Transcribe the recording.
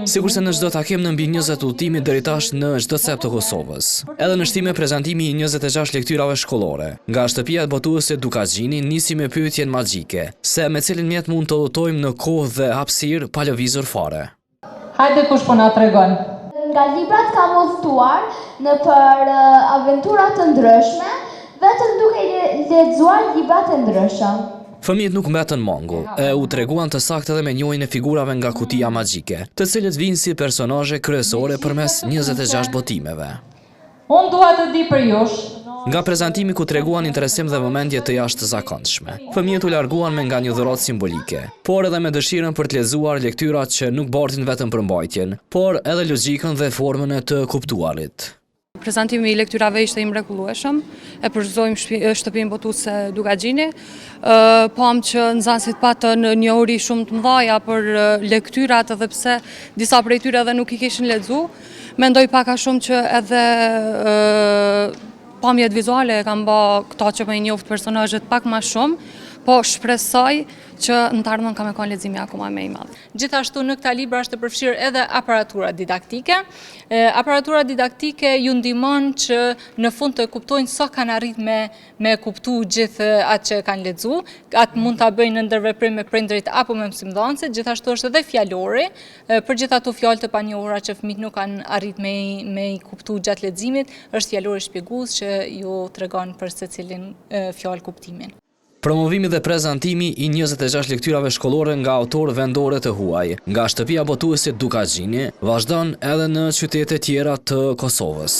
Sikurse në çdo takim në mbi 20 udhëtime deri tash në çdo cep të Kosovës. Edhe në shtime prezantimi i 26 lektyrave shkollore. Nga shtëpia e botuesit Dukaxhini nisi me pyetjen magjike, se me cilin mjet mund të udhëtojmë në kohë dhe hapësirë pa lëvizur fare. Hajde kush po na tregon. Nga librat kam udhëtuar në për aventura të ndryshme, vetëm duke lexuar libra të ndryshëm. Fëmijët nuk mbetën mangu, e u treguan të saktë edhe me njohjen e figurave nga kutia magjike, të cilët vinë si personazhe kryesore përmes 26 botimeve. Unë dua të di për jush. Nga prezantimi ku treguan interesim dhe vëmendje të jashtëzakonshme. Fëmijët u larguan me nga një dhuratë simbolike, por edhe me dëshirën për të lexuar lektyrat që nuk bartin vetëm përmbajtjen, por edhe logjikën dhe formën e të kuptuarit. Prezantimi i lektyrave ishte i mrekullueshëm, e përgëzojmë shtëpinë botuese Dukaxhini, pam që nxënësit patën njohuri shumë të mëdha për lektyrat edhe pse disa prej tyre edhe nuk i kishin lexuar. Mendoj pak a shumë që edhe pamjet vizuale kanë bë këta që më i njoft personazhet pak më shumë, po shpresoj që në të ardhmen ka me kanë leximi akoma më i madh. Gjithashtu në këta libra është të përfshirë edhe aparatura didaktike. Aparatura didaktike ju ndihmon që në fund të kuptojnë sa kanë arrit me kuptu gjithë atë që kanë lexuar. Atë mund ta bëjnë në ndërveprim me prindërit apo me mësimdhënësit. Gjithashtu është edhe fjalori, për gjithë ato fjalë të panjohura që fëmijët nuk kanë arrit me i kuptu gjatë leximit, është fjalori shpjegues që ju tregon për secilin fjalë kuptimin. Promovimi dhe prezantimi i 26 lektyrave shkollore nga autorë vendore të huaj, nga shtëpia botuesit Dukaxhini, vazhdon edhe në qytete tjera të Kosovës.